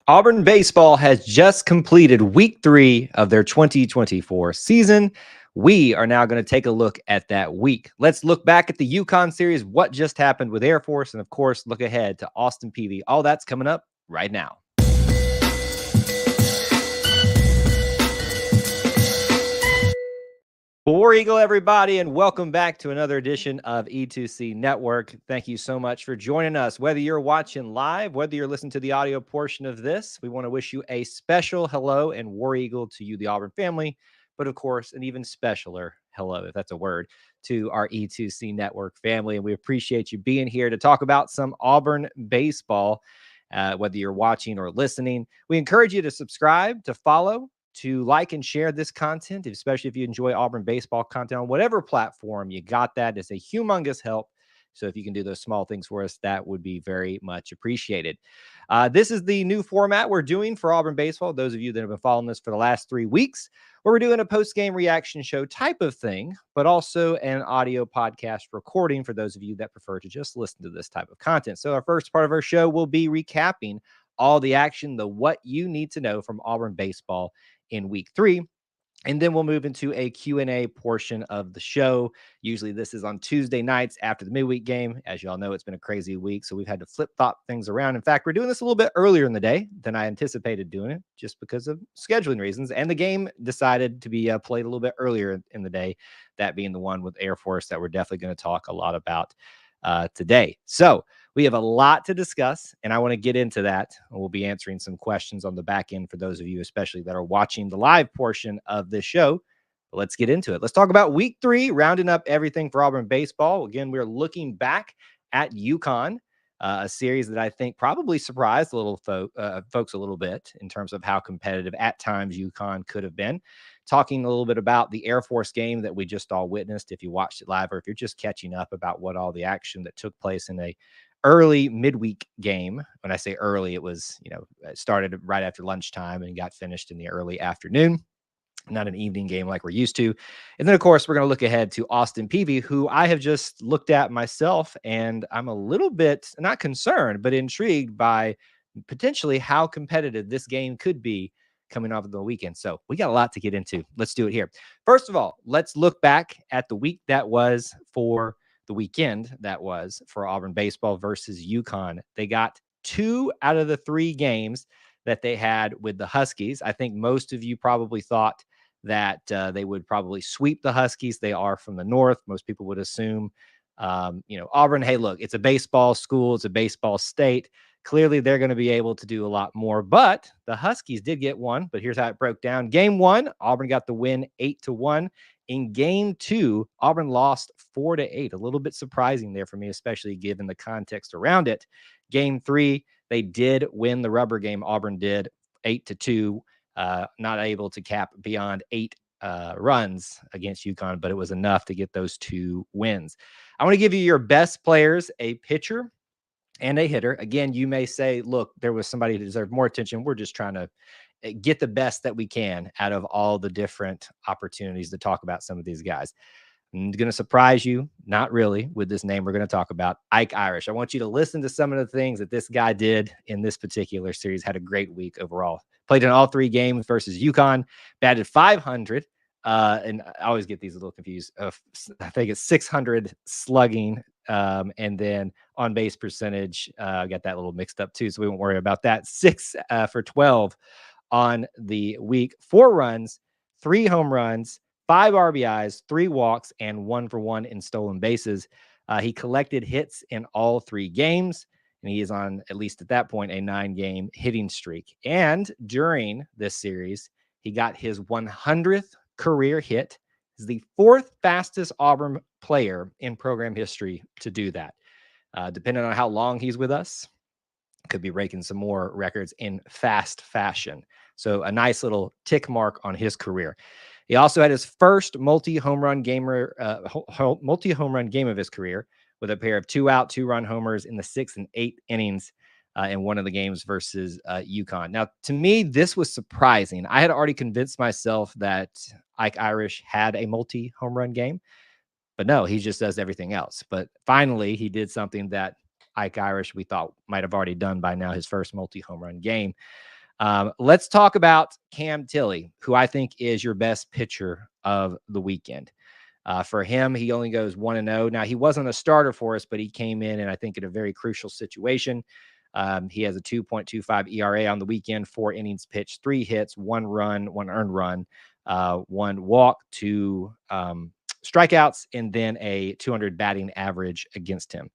Auburn Baseball has just completed week 3 of their 2024 season. We are now going to take a look at that week. Let's look back at the UConn series, what just happened with Air Force, and of course, look ahead to Austin Peavy. All that's coming up right now. War Eagle, everybody, and welcome back to another edition of E2C Network. Thank you so much for joining us. Whether you're watching live, whether you're listening to the audio portion of this, we want to wish you a special hello and War Eagle to you, the Auburn family, but of course, an even specialer hello, if that's a word, to our E2C Network family. And we appreciate you being here to talk about some Auburn baseball, whether you're watching or listening. We encourage you to subscribe, to follow, to like and share this content, especially if you enjoy Auburn baseball content on whatever platform you got. That is a humongous help. So if you can do those small things for us, that would be very much appreciated. This is the new format we're doing for Auburn baseball. Those of you that have been following this for the last 3 weeks, where we're doing a post-game reaction show type of thing, but also an audio podcast recording for those of you that prefer to just listen to this type of content. So our first part of our show will be recapping all the action, the what you need to know from Auburn baseball in week 3. And then we'll move into a Q&A portion of the show. Usually this is on Tuesday nights after the midweek game. As you all know, it's been a crazy week, so we've had to flip-flop things around. In fact, we're doing this a little bit earlier in the day than I anticipated doing it, just because of scheduling reasons. And the game decided to be played a little bit earlier in the day, that being the one with Air Force that we're definitely going to talk a lot about today. So we have a lot to discuss, and I want to get into that. We'll be answering some questions on the back end for those of you, especially that are watching the live portion of this show. But let's get into it. Let's talk about week 3, rounding up everything for Auburn baseball. Again, we're looking back at UConn, a series that I think probably surprised folks a little bit in terms of how competitive at times UConn could have been. Talking a little bit about the Air Force game that we just all witnessed, if you watched it live or if you're just catching up about what all the action that took place in a early midweek game. When I say early, it was, it started right after lunchtime and got finished in the early afternoon, not an evening game like we're used to. And then, of course, we're going to look ahead to Austin Peavy, who I have just looked at myself, and I'm a little bit not concerned, but intrigued by potentially how competitive this game could be coming off of the weekend. So we got a lot to get into. Let's do it here. First of all, let's look back at the week that was for the weekend that was for Auburn baseball versus UConn. They got 2 out of the 3 games that they had with the Huskies. I think most of you probably thought that they would probably sweep the Huskies. They are from the north. Most people would assume, Auburn, hey, look, it's a baseball school. It's a baseball state. Clearly, they're going to be able to do a lot more, but the Huskies did get one. But here's how it broke down. Game 1, Auburn got the win 8-1. In game 2, Auburn lost 4-8. A little bit surprising there for me, especially given the context around it. Game 3, they did win the rubber game. Auburn did 8-2, not able to cap beyond 8 runs against UConn, but it was enough to get those 2 wins. I want to give you your best players, a pitcher and a hitter. Again, you may say, look, there was somebody who deserved more attention. We're just trying to get the best that we can out of all the different opportunities to talk about some of these guys. I'm going to surprise you, not really, with this name we're going to talk about, Ike Irish. I want you to listen to some of the things that this guy did in this particular series. Had a great week overall. Played in all 3 games versus UConn, batted .500. And I always get these a little confused. I think it's 600 slugging. And then on base percentage, I got that little mixed up too. So we won't worry about that. 6 for 12 on the week, 4 runs, 3 home runs, 5 RBIs, 3 walks, and 1 for 1 in stolen bases. He collected hits in all 3 games, and he is on, at least at that point, a 9-game hitting streak. And during this series, he got his 100th career hit. He's the 4th fastest Auburn player in program history to do that. Depending on how long he's with us, could be breaking some more records in fast fashion. So a nice little tick mark on his career. He also had his first multi-home run game of his career with a pair of 2-out, 2-run homers in the 6th and 8th innings in one of the games versus UConn. Now, to me, this was surprising. I had already convinced myself that Ike Irish had a multi-home run game, but no, he just does everything else. But finally, he did something that Ike Irish we thought might have already done by now, his first multi-home run game. Let's talk about Cam Tilley, who I think is your best pitcher of the weekend. For him, he only goes 1-0. Now, he wasn't a starter for us, but he came in, and I think in a very crucial situation. He has a 2.25 ERA on the weekend, 4 innings pitched, 3 hits, 1 run, 1 earned run, 1 walk, 2 strikeouts, and then a 200 batting average against him.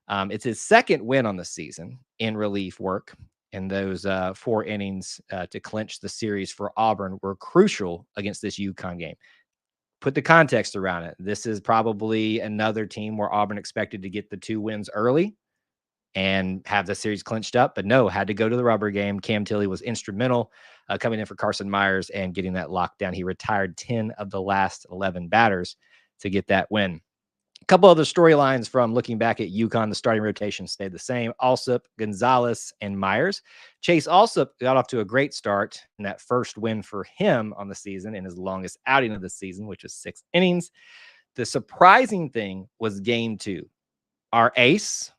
It's his second win on the season in relief work. And those 4 innings to clinch the series for Auburn were crucial against this UConn game. Put the context around it. This is probably another team where Auburn expected to get the 2 wins early and have the series clinched up, but no, had to go to the rubber game. Cam Tilley was instrumental coming in for Carson Myers and getting that lockdown. He retired 10 of the last 11 batters to get that win. A couple other storylines from looking back at UConn. The starting rotation stayed the same. Alsup, Gonzalez, and Myers. Chase Alsup got off to a great start in that first win for him on the season in his longest outing of the season, which was 6 innings. The surprising thing was game 2. Our ace,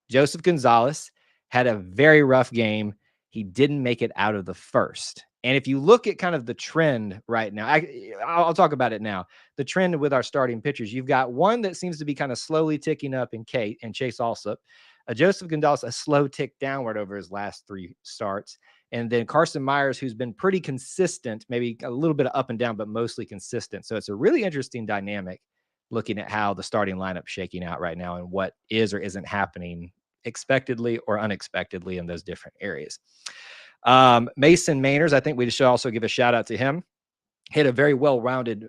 Joseph Gonzalez, had a very rough game. He didn't make it out of the first. And if you look at kind of the trend right now, I'll talk about it now. The trend with our starting pitchers, you've got one that seems to be kind of slowly ticking up in Kate and Chase Alsup. Joseph Gonzalez, a slow tick downward over his last 3 starts. And then Carson Myers, who's been pretty consistent, maybe a little bit of up and down, but mostly consistent. So it's a really interesting dynamic looking at how the starting lineup shaking out right now and what is or isn't happening expectedly or unexpectedly in those different areas. Mason Mainers, I think we should also give a shout out to him. Hit a very well-rounded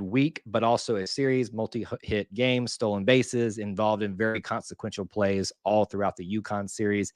week, but also a series, multi-hit games, stolen bases, involved in very consequential plays all throughout the UConn series.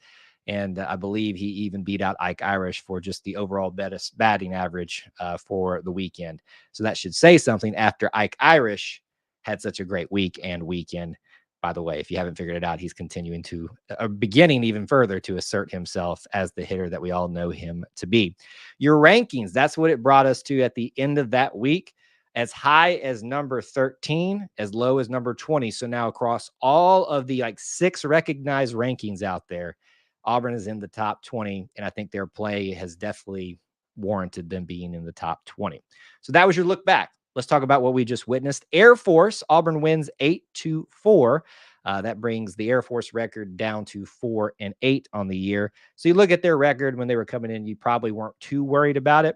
And I believe he even beat out Ike Irish for just the overall best batting average for the weekend. So that should say something after Ike Irish had such a great week and weekend. By the way, if you haven't figured it out, he's continuing to, beginning even further to assert himself as the hitter that we all know him to be. Your rankings, that's what it brought us to at the end of that week. As high as number 13, as low as number 20. So now across all of the 6 recognized rankings out there, Auburn is in the top 20, and I think their play has definitely warranted them being in the top 20. So that was your look back. Let's talk about what we just witnessed. Air Force, Auburn wins 8-4. That brings the Air Force record down to 4-8 on the year. So you look at their record when they were coming in, you probably weren't too worried about it.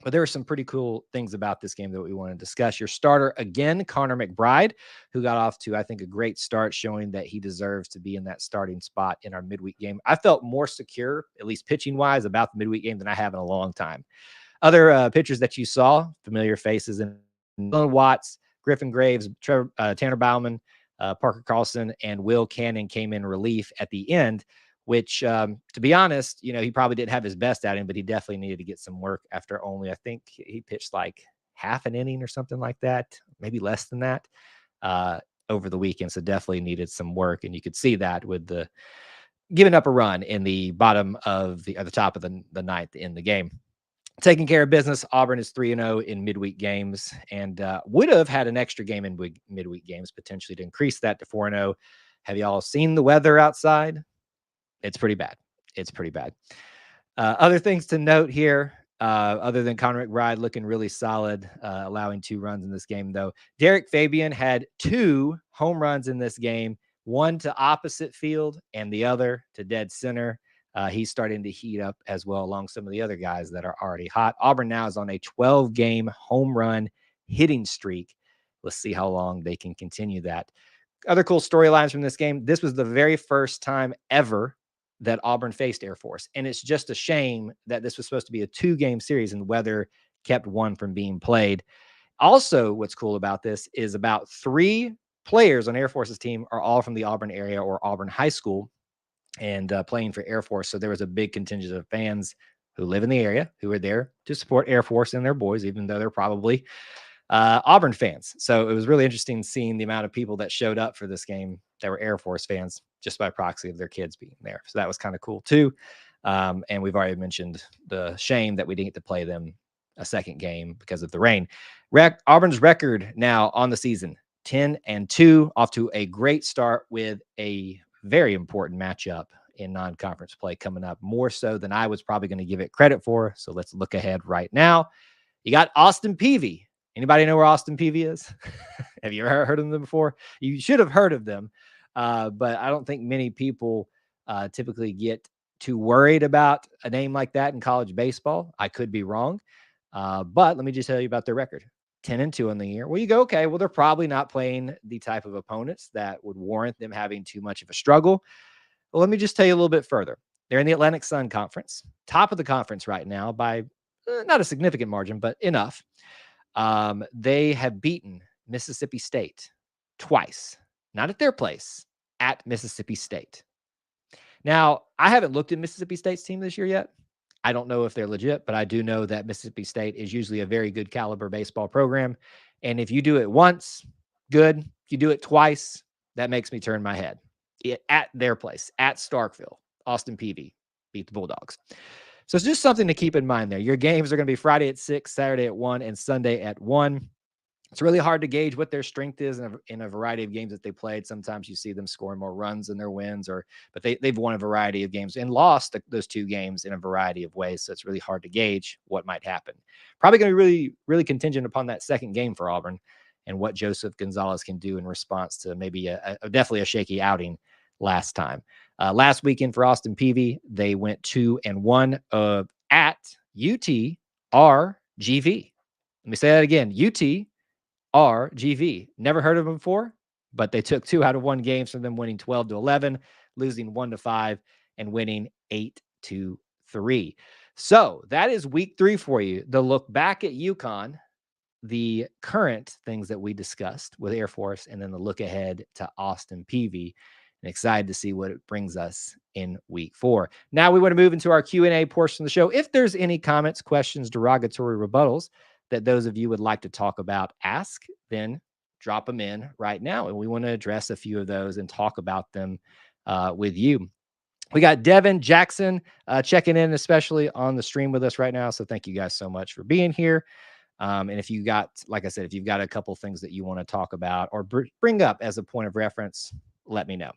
But there are some pretty cool things about this game that we want to discuss. Your starter, again, Connor McBride, who got off to, I think, a great start, showing that he deserves to be in that starting spot in our midweek game. I felt more secure, at least pitching-wise, about the midweek game than I have in a long time. Other pitchers that you saw, familiar faces, in Dylan Watts, Griffin Graves, Tanner Bauman, Parker Carlson, and Will Cannon came in relief at the end, which, to be honest, he probably didn't have his best outing, but he definitely needed to get some work after only, I think he pitched like half an inning or something like that, maybe less than that, over the weekend. So definitely needed some work. And you could see that with the giving up a run in the bottom of the top of the ninth in the game. Taking care of business, Auburn is 3-0 in midweek games, and would have had an extra game in midweek games potentially to increase that to 4-0. Have y'all seen the weather outside? It's pretty bad. It's pretty bad. Other things to note here, other than Connor McBride looking really solid, allowing 2 runs in this game, though. Derek Fabian had 2 home runs in this game, one to opposite field and the other to dead center. He's starting to heat up as well, along some of the other guys that are already hot. Auburn now is on a 12-game home run hitting streak. Let's see how long they can continue that. Other cool storylines from this game. This was the very first time ever that Auburn faced Air Force. And it's just a shame that this was supposed to be a 2-game series and the weather kept one from being played. Also, what's cool about this is about 3 players on Air Force's team are all from the Auburn area or Auburn High School and playing for Air Force. So there was a big contingent of fans who live in the area who are there to support Air Force and their boys, even though they're probably Auburn fans. So it was really interesting seeing the amount of people that showed up for this game that were Air Force fans just by proxy of their kids being there. So that was kind of cool too. And we've already mentioned the shame that we didn't get to play them a second game because of the rain. Auburn's record now on the season, 10-2, off to a great start with a very important matchup in non-conference play coming up, more so than I was probably going to give it credit for. So let's look ahead right now. You got Austin Peavy. Anybody know where Austin Peavy is? Have you ever heard of them before? You should have heard of them, but I don't think many people typically get too worried about a name like that in college baseball. I could be wrong, but let me just tell you about their record. 10-2 in the year. Well, you go, okay, well, they're probably not playing the type of opponents that would warrant them having too much of a struggle. Well, let me just tell you a little bit further. They're in the Atlantic Sun Conference, top of the conference right now by not a significant margin, but enough. They have beaten Mississippi State twice, not at their place, at Mississippi State. Now, I haven't looked at Mississippi State's team this year yet. I don't know if they're legit, but I do know that Mississippi State is usually a very good caliber baseball program. And if you do it once, good. If you do it twice, that makes me turn my head. At their place, at Starkville, Austin Peavy beat the Bulldogs. So it's just something to keep in mind there. Your games are going to be Friday at 6, Saturday at 1, and Sunday at 1. It's really hard to gauge what their strength is in a variety of games that they played. Sometimes you see them scoring more runs than their wins, but they've won a variety of games and lost those 2 games in a variety of ways. So it's really hard to gauge what might happen. Probably going to be really, really contingent upon that second game for Auburn and what Joseph Gonzalez can do in response to maybe definitely a shaky outing last time. Last weekend for Austin Peavy, they went 2-1 at UTRGV. Let me say that again. UTRGV. Never heard of them before, but they took 2 out of 1 games from them, winning 12-11, losing 1-5, and winning 8-3. So that is week 3 for you. The look back at UConn, the current things that we discussed with Air Force, and then the look ahead to Austin Peavy. And excited to see what it brings us in week 4. Now we want to move into our Q&A portion of the show. If there's any comments, questions, derogatory rebuttals that those of you would like to talk about, ask, then drop them in right now. And we want to address a few of those and talk about them with you. We got Devin Jackson checking in, especially on the stream with us right now. So thank you guys so much for being here. And if you got, like I said, if you've got a couple things that you want to talk about or bring up as a point of reference, let me know.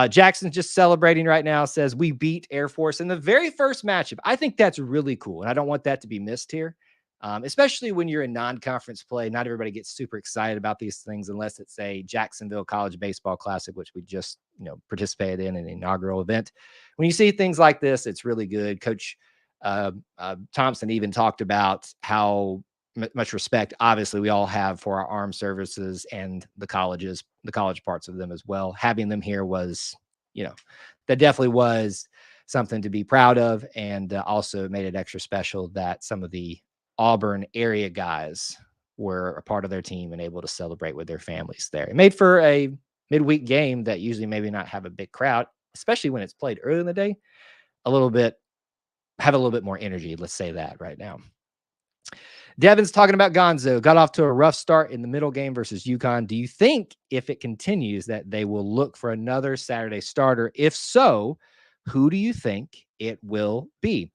Jackson's just celebrating right now, says we beat Air Force in the very first matchup. I think that's really cool. And I don't want that to be missed here. Especially when you're in non-conference play. Not everybody gets super excited about these things unless it's a Jacksonville College Baseball Classic, which we just participated in an inaugural event. When you see things like this, it's really good. Coach Thompson even talked about how much respect, obviously, we all have for our armed services and the colleges, the college parts of them as well. Having them here was, that definitely was something to be proud of, and also made it extra special that some of the Auburn area guys were a part of their team and able to celebrate with their families there. It made for a midweek game that usually maybe not have a big crowd, especially when it's played early in the day, have a little bit more energy. Let's say that right now. Devin's talking about Gonzo. Got off to a rough start in the middle game versus UConn. Do you think if it continues that they will look for another Saturday starter? If so, who do you think it will be?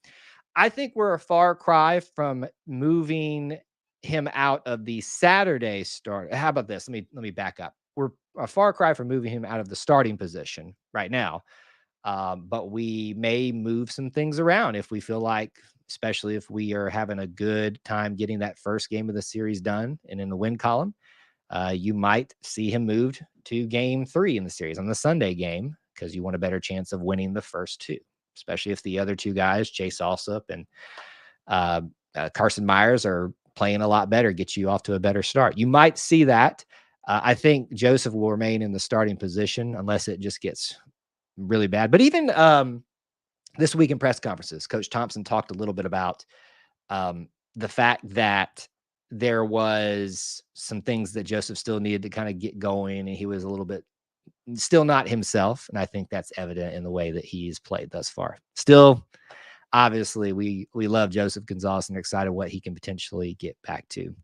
I think we're a far cry from moving him out of the Saturday start. How about this? Let me back up. We're a far cry from moving him out of the starting position right now. But we may move some things around if we feel like, especially if we are having a good time getting that first game of the series done and in the win column, you might see him moved to game 3 in the series on the Sunday game because you want a better chance of winning the first 2, especially if the other 2 guys, Chase Alsop and Carson Myers, are playing a lot better, get you off to a better start. You might see that. I think Joseph will remain in the starting position unless it just gets really bad. But even this week in press conferences, Coach Thompson talked a little bit about the fact that there was some things that Joseph still needed to kind of get going, and he was a little bit still not himself. And I think that's evident in the way that he's played thus far. Still, obviously, we love Joseph Gonzalez and are excited what he can potentially get back to.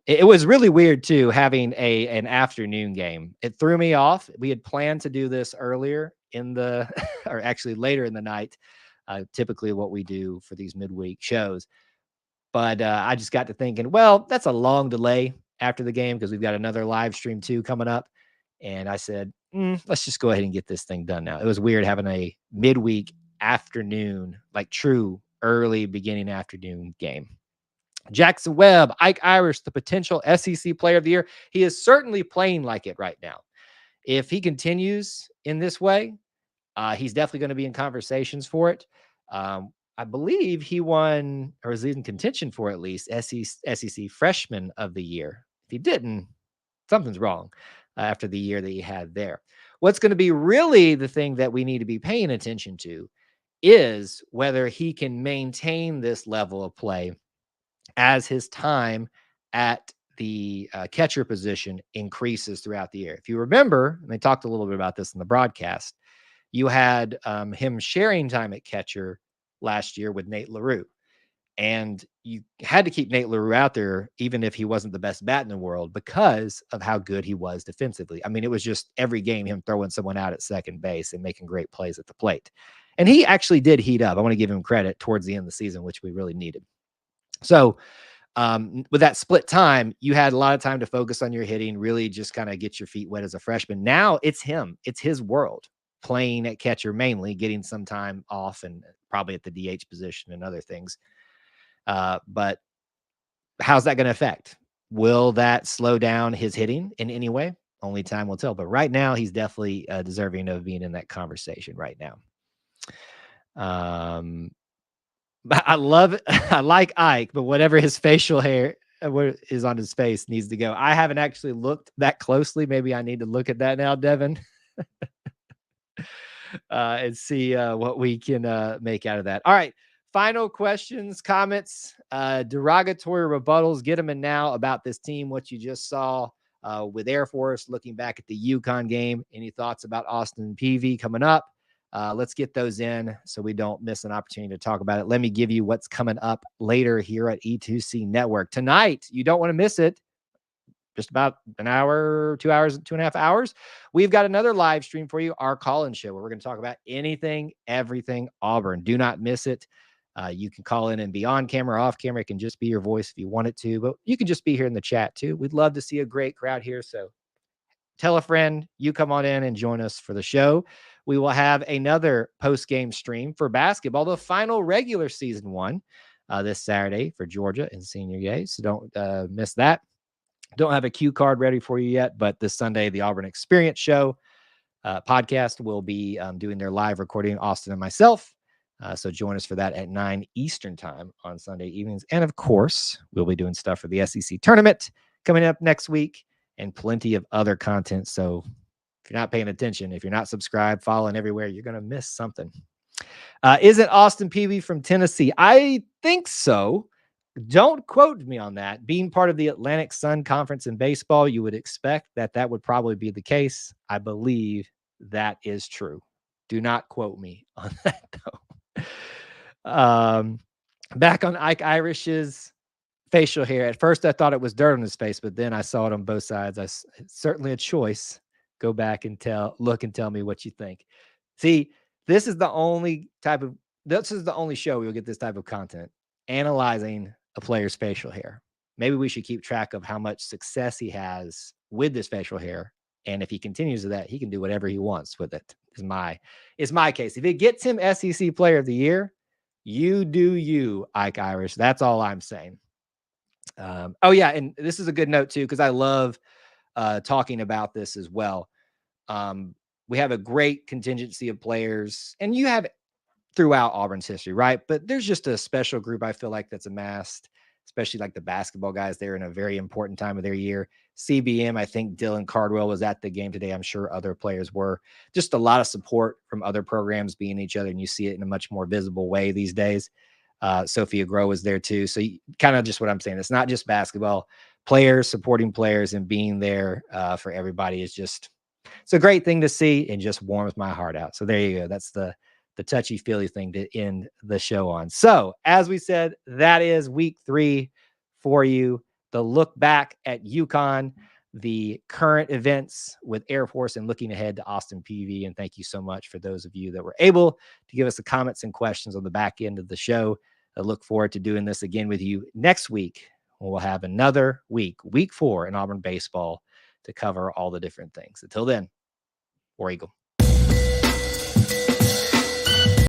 It was really weird too, having an afternoon game. It threw me off. We had planned to do this earlier in the, or actually later in the night, typically what we do for these midweek shows. But I just got to thinking, well, that's a long delay after the game because we've got another live stream too coming up. And I said, let's just go ahead and get this thing done now. It was weird having a midweek afternoon, like true early beginning afternoon game. Jackson Webb, Ike Irish, the potential SEC player of the year. He is certainly playing like it right now. If he continues in this way, he's definitely going to be in conversations for it. I believe he won, or is in contention for at least SEC Freshman of the Year. If he didn't, something's wrong after the year that he had there. What's going to be really the thing that we need to be paying attention to is whether he can maintain this level of play as his time at the catcher position increases throughout the year. If you remember, and they talked a little bit about this in the broadcast, you had him sharing time at catcher last year with Nate LaRue. And you had to keep Nate LaRue out there, even if he wasn't the best bat in the world, because of how good he was defensively. I mean, it was just every game him throwing someone out at second base and making great plays at the plate. And he actually did heat up. I want to give him credit towards the end of the season, which we really needed. So with that split time, you had a lot of time to focus on your hitting, really just kind of get your feet wet as a freshman. Now it's him. It's his world, playing at catcher mainly, getting some time off and probably at the DH position and other things. But how's that going to affect? Will that slow down his hitting in any way? Only time will tell. But right now, he's definitely deserving of being in that conversation right now. I love it. I like Ike, but whatever his facial hair is on his face needs to go. I haven't actually looked that closely. Maybe I need to look at that now, Devin, and see what we can make out of that. All right. Final questions, comments, derogatory rebuttals. Get them in now about this team, what you just saw with Air Force, looking back at the UConn game. Any thoughts about Austin Peavy coming up? Let's get those in so we don't miss an opportunity to talk about it. Let me give you what's coming up later here at E2C Network. Tonight, you don't want to miss it. Just about an hour, 2 hours, 2.5 hours. We've got another live stream for you, our call-in show, where we're going to talk about anything, everything Auburn. Do not miss it. You can call in and be on camera, off camera. It can just be your voice if you want it to, but you can just be here in the chat too. We'd love to see a great crowd here. So tell a friend, you come on in and join us for the show. We will have another post-game stream for basketball, the final regular season one this Saturday for Georgia and Senior Day. So don't miss that. Don't have a cue card ready for you yet, but this Sunday, the Auburn Experience Show podcast will be doing their live recording, Austin and myself. So join us for that at 9 Eastern time on Sunday evenings. And of course, we'll be doing stuff for the SEC tournament coming up next week and plenty of other content. So if you're not paying attention, if you're not subscribed, following everywhere, you're going to miss something. Isn't Austin Peavy from Tennessee? I think so. Don't quote me on that. Being part of the Atlantic Sun Conference in baseball, you would expect that would probably be the case. I believe that is true. Do not quote me on that, though. Back on Ike Irish's facial hair. At first, I thought it was dirt on his face, but then I saw it on both sides. It's certainly a choice. Go back and look and tell me what you think. See, this is the only show we'll get this type of content, analyzing a player's facial hair. Maybe we should keep track of how much success he has with this facial hair. And if he continues to that, he can do whatever he wants with it. Is my case. If it gets him SEC Player of the Year, you do you, Ike Irish. That's all I'm saying. Oh yeah, and this is a good note too, because I love talking about this as well. We have a great contingency of players, and you have throughout Auburn's history, right? But there's just a special group I feel like that's amassed, especially like the basketball guys. They're in a very important time of their year. CBM, I think Dylan Cardwell was at the game today. I'm sure other players were. Just a lot of support from other programs being each other, and you see it in a much more visible way these days. Sophia Groh was there too. So kind of just what I'm saying. It's not just basketball. Players supporting players and being there for everybody it's a great thing to see and just warms my heart out. So there you go. That's the touchy-feely thing to end the show on. So, as we said, that is week 3 for you. The look back at UConn, the current events with Air Force, and looking ahead to Austin Peavy. And thank you so much for those of you that were able to give us the comments and questions on the back end of the show. I look forward to doing this again with you next week. We'll have another week 4 in Auburn baseball to cover all the different things. Until then, War Eagle.